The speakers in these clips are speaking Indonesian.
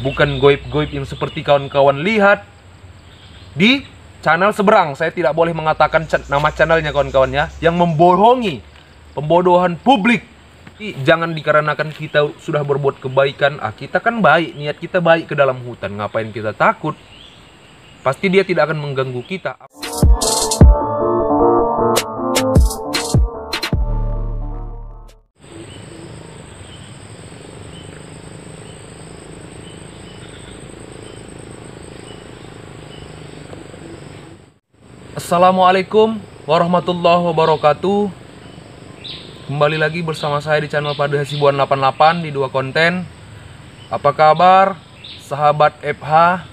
bukan goib-goib yang seperti kawan-kawan lihat di channel seberang. Saya tidak boleh mengatakan nama channelnya kawan-kawan ya, yang membohongi, pembodohan publik. Jangan dikarenakan kita sudah berbuat kebaikan, kita kan baik, niat kita baik ke dalam hutan, ngapain kita takut? Pasti dia tidak akan mengganggu kita. Assalamualaikum warahmatullahi wabarakatuh. Kembali lagi bersama saya di channel Pade Hasibuan 88 di dua konten. Apa kabar sahabat FH?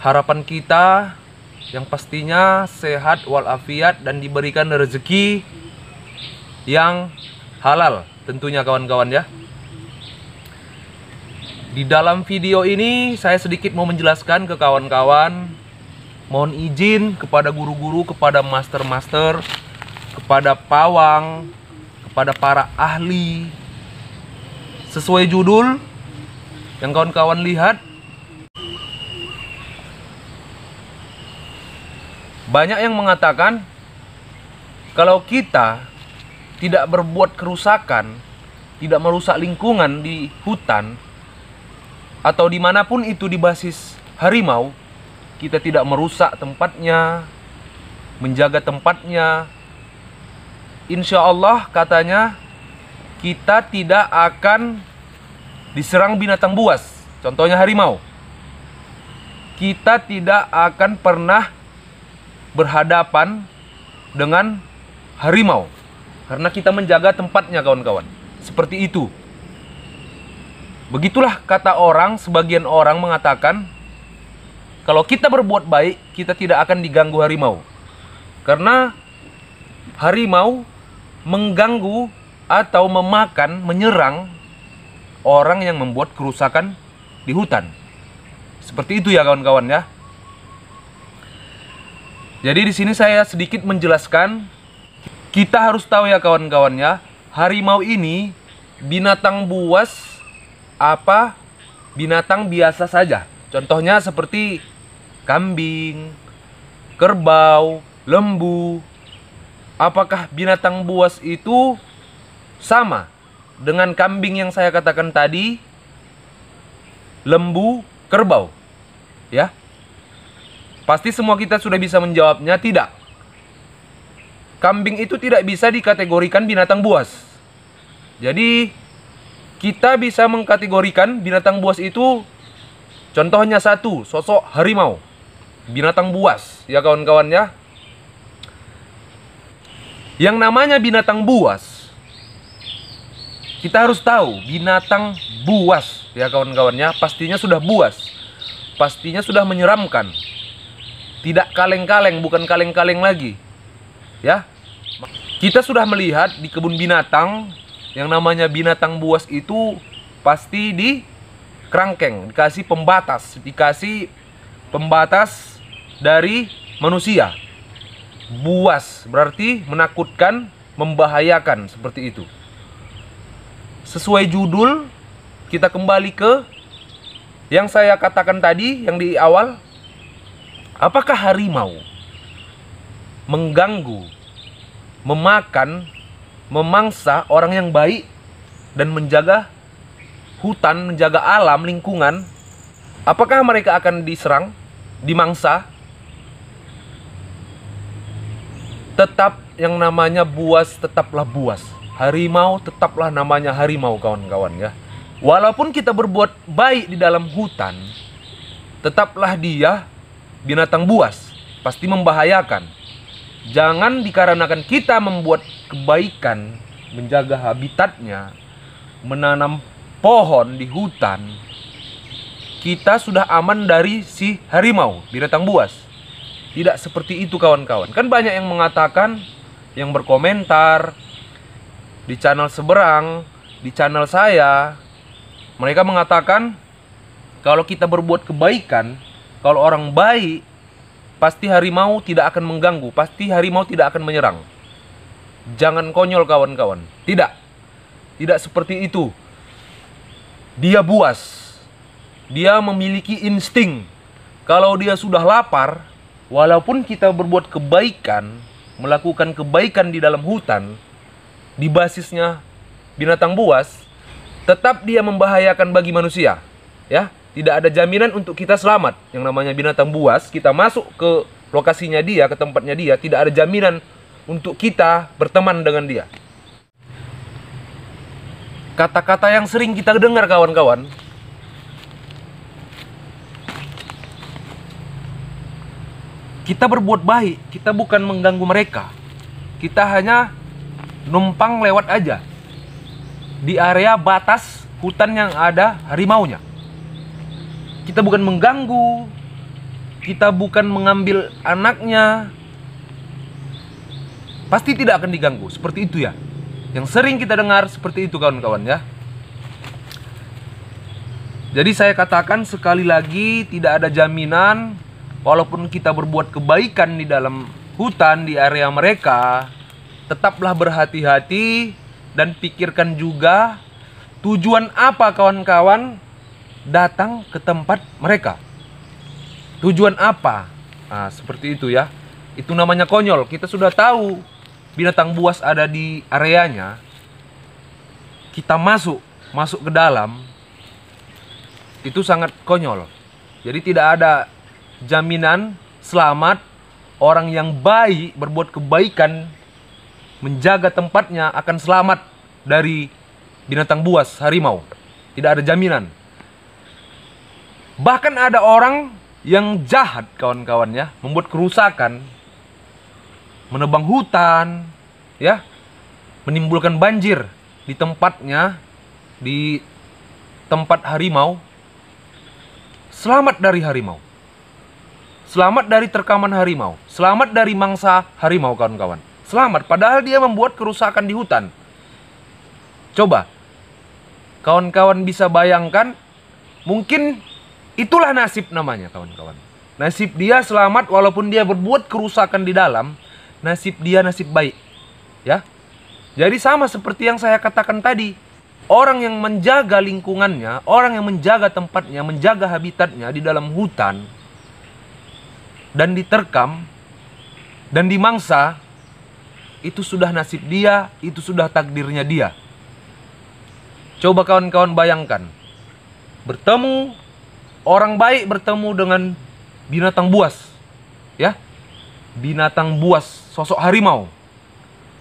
Harapan kita yang pastinya sehat walafiat dan diberikan rezeki yang halal tentunya kawan-kawan ya. Di dalam video ini saya sedikit mau menjelaskan ke kawan-kawan. Mohon izin kepada guru-guru, kepada master-master, kepada pawang, kepada para ahli. Sesuai judul yang kawan-kawan lihat, banyak yang mengatakan kalau kita tidak berbuat kerusakan, tidak merusak lingkungan di hutan atau dimanapun itu di basis harimau, kita tidak merusak tempatnya, menjaga tempatnya, insya Allah katanya kita tidak akan diserang binatang buas. Contohnya harimau. Kita tidak akan pernah berhadapan dengan harimau karena kita menjaga tempatnya kawan-kawan. Seperti itu. Begitulah kata orang, sebagian orang mengatakan kalau kita berbuat baik, kita tidak akan diganggu harimau. Karena harimau mengganggu atau memakan, menyerang orang yang membuat kerusakan di hutan. Seperti itu ya kawan-kawan ya. Jadi di sini saya sedikit menjelaskan, kita harus tahu ya kawan-kawan ya, harimau ini binatang buas apa binatang biasa saja. Contohnya seperti kambing, kerbau, lembu. Apakah binatang buas itu sama dengan kambing yang saya katakan tadi, lembu, kerbau? Ya. Pasti semua kita sudah bisa menjawabnya, tidak. Kambing itu tidak bisa dikategorikan binatang buas. Jadi kita bisa mengkategorikan binatang buas itu, contohnya satu, sosok harimau, binatang buas ya kawan-kawan ya. Yang namanya binatang buas, kita harus tahu binatang buas ya kawan-kawan ya, pastinya sudah buas, pastinya sudah menyeramkan, tidak kaleng-kaleng, bukan kaleng-kaleng lagi ya. Kita sudah melihat di kebun binatang yang namanya binatang buas itu pasti di kerangkeng, dikasih pembatas dari manusia. Buas berarti menakutkan, membahayakan, seperti itu. Sesuai judul, kita kembali ke yang saya katakan tadi, yang di awal. Apakah harimau mengganggu, memakan, memangsa orang yang baik dan menjaga hutan, menjaga alam, lingkungan? Apakah mereka akan diserang, dimangsa? Tetap yang namanya buas, tetaplah buas. Harimau, tetaplah namanya harimau kawan-kawan ya. Walaupun kita berbuat baik di dalam hutan, tetaplah dia binatang buas, pasti membahayakan. Jangan dikarenakan kita membuat kebaikan, menjaga habitatnya, menanam pohon di hutan, kita sudah aman dari si harimau, binatang buas. Tidak seperti itu kawan-kawan. Kan banyak yang mengatakan, yang berkomentar di channel seberang, di channel saya, mereka mengatakan kalau kita berbuat kebaikan, kalau orang baik, pasti harimau tidak akan mengganggu, pasti harimau tidak akan menyerang. Jangan konyol kawan-kawan. Tidak seperti itu. Dia buas. dia memiliki insting. Kalau dia sudah lapar, walaupun kita berbuat kebaikan, melakukan kebaikan di dalam hutan, di basisnya binatang buas, tetap dia membahayakan bagi manusia. Ya, tidak ada jaminan untuk kita selamat. Yang namanya binatang buas, kita masuk ke lokasinya dia, ke tempatnya dia, tidak ada jaminan untuk kita berteman dengan dia. Kata-kata yang sering kita dengar kawan-kawan, kita berbuat baik, kita bukan mengganggu mereka. Kita hanya numpang lewat aja di area batas hutan yang ada harimaunya. Kita bukan mengganggu, kita bukan mengambil anaknya. Pasti tidak akan diganggu, seperti itu ya. Yang sering kita dengar seperti itu kawan-kawan ya. Jadi saya katakan sekali lagi, tidak ada jaminan. Walaupun kita berbuat kebaikan di dalam hutan, di area mereka, tetaplah berhati-hati dan pikirkan juga tujuan apa kawan-kawan datang ke tempat mereka. Tujuan apa? Nah, seperti itu ya. Itu namanya konyol. Kita sudah tahu binatang buas ada di areanya. Kita masuk ke dalam. Itu sangat konyol. Jadi tidak ada jaminan selamat. Orang yang baik, berbuat kebaikan, menjaga tempatnya akan selamat dari binatang buas, harimau. Tidak ada jaminan. Bahkan ada orang yang jahat kawan-kawan ya, membuat kerusakan, menebang hutan, ya, menimbulkan banjir di tempatnya, di tempat harimau. Selamat dari harimau. Selamat dari terkaman harimau. Selamat dari mangsa harimau kawan-kawan. Selamat, padahal dia membuat kerusakan di hutan. Coba, kawan-kawan bisa bayangkan, mungkin itulah nasib namanya kawan-kawan. Nasib dia selamat walaupun dia berbuat kerusakan di dalam. Nasib dia nasib baik. Ya. Jadi sama seperti yang saya katakan tadi. Orang yang menjaga lingkungannya, orang yang menjaga tempatnya, menjaga habitatnya di dalam hutan, dan diterkam, dan dimangsa, itu sudah nasib dia, itu sudah takdirnya dia. Coba kawan-kawan bayangkan, bertemu, orang baik bertemu dengan binatang buas. Ya, binatang buas, sosok harimau.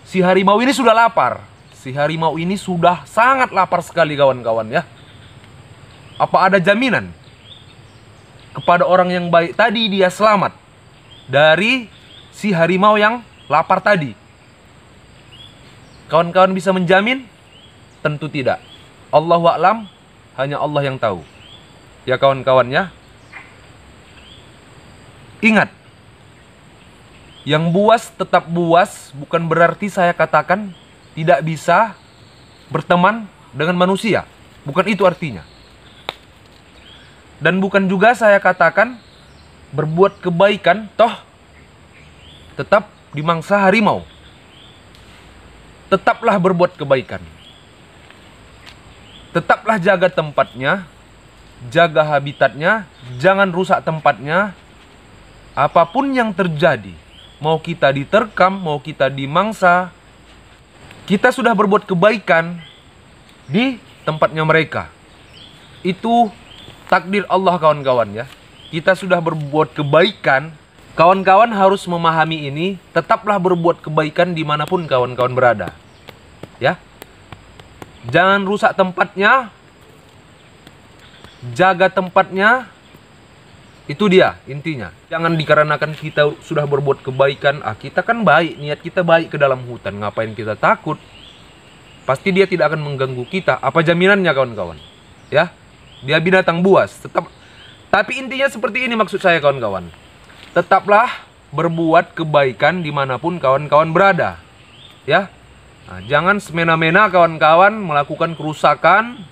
Si harimau ini sudah lapar. Si harimau ini sudah sangat lapar sekali kawan-kawan ya. Apa ada jaminan kepada orang yang baik tadi dia selamat dari si harimau yang lapar tadi? Kawan-kawan bisa menjamin? Tentu tidak. Allahu a'lam, hanya Allah yang tahu. Ya kawan-kawan ya. Ingat, yang buas tetap buas, bukan berarti saya katakan tidak bisa berteman dengan manusia. Bukan itu artinya. Dan bukan juga saya katakan berbuat kebaikan toh tetap dimangsa harimau. Tetaplah berbuat kebaikan. Tetaplah jaga tempatnya, jaga habitatnya, jangan rusak tempatnya. Apapun yang terjadi, mau kita diterkam, mau kita dimangsa, kita sudah berbuat kebaikan di tempatnya mereka. Itu takdir Allah kawan-kawan ya. Kita sudah berbuat kebaikan. Kawan-kawan harus memahami ini. Tetaplah berbuat kebaikan dimanapun kawan-kawan berada. Ya, jangan rusak tempatnya. Jaga tempatnya. Itu dia intinya. Jangan dikarenakan kita sudah berbuat kebaikan, kita kan baik, niat kita baik ke dalam hutan, ngapain kita takut? Pasti dia tidak akan mengganggu kita. Apa jaminannya kawan-kawan? Ya, dia binatang buas. Tapi intinya seperti ini maksud saya kawan-kawan. Tetaplah berbuat kebaikan dimanapun kawan-kawan berada. Ya, nah, jangan semena-mena kawan-kawan melakukan kerusakan,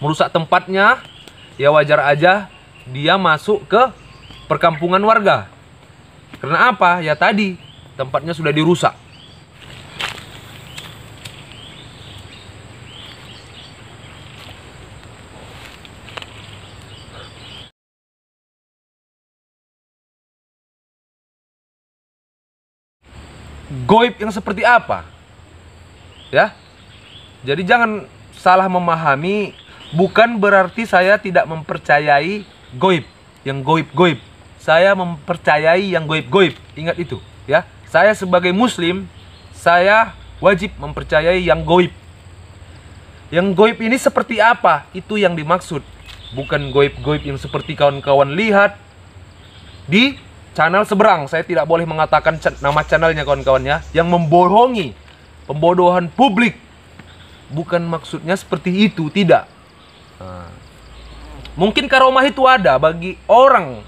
merusak tempatnya. Ya wajar aja dia masuk ke perkampungan warga. Karena apa? Ya tadi, tempatnya sudah dirusak. Goib yang seperti apa? Ya. Jadi jangan salah memahami, bukan berarti saya tidak mempercayai goib, yang goib-goib. Saya mempercayai yang goib-goib. Ingat itu, ya. Saya sebagai muslim, saya wajib mempercayai yang goib. Yang goib ini seperti apa? Itu yang dimaksud. Bukan goib-goib yang seperti kawan-kawan lihat di channel seberang. Saya tidak boleh mengatakan nama channelnya, kawan-kawan, ya. Yang membohongi, pembodohan publik. Bukan maksudnya seperti itu, tidak. Mungkin karomah itu ada bagi orang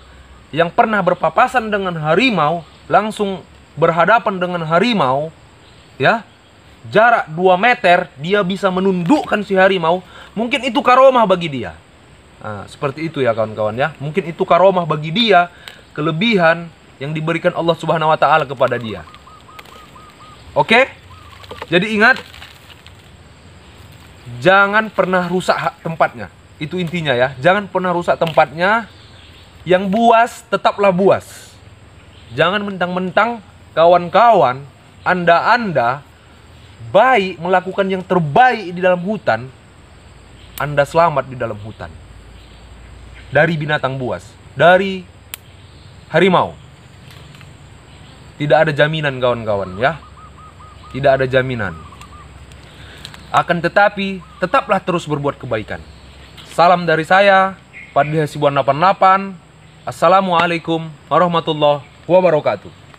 yang pernah berpapasan dengan harimau, langsung berhadapan dengan harimau, ya. Jarak 2 meter, dia bisa menundukkan si harimau. Mungkin itu karomah bagi dia. Seperti itu ya, kawan-kawan, ya. Mungkin itu karomah bagi dia, kelebihan yang diberikan Allah Subhanahu wa taala kepada dia. Oke? Jadi ingat, jangan pernah rusak tempatnya. Itu intinya, ya. Jangan pernah rusak tempatnya. Yang buas tetaplah buas. Jangan mentang-mentang kawan-kawan, Anda baik, melakukan yang terbaik di dalam hutan, Anda selamat di dalam hutan dari binatang buas, dari harimau. Tidak ada jaminan, kawan-kawan, ya. Tidak ada jaminan. Akan tetapi, tetaplah terus berbuat kebaikan. Salam dari saya, Fadli Hasibuan 88. Assalamualaikum warahmatullahi wabarakatuh.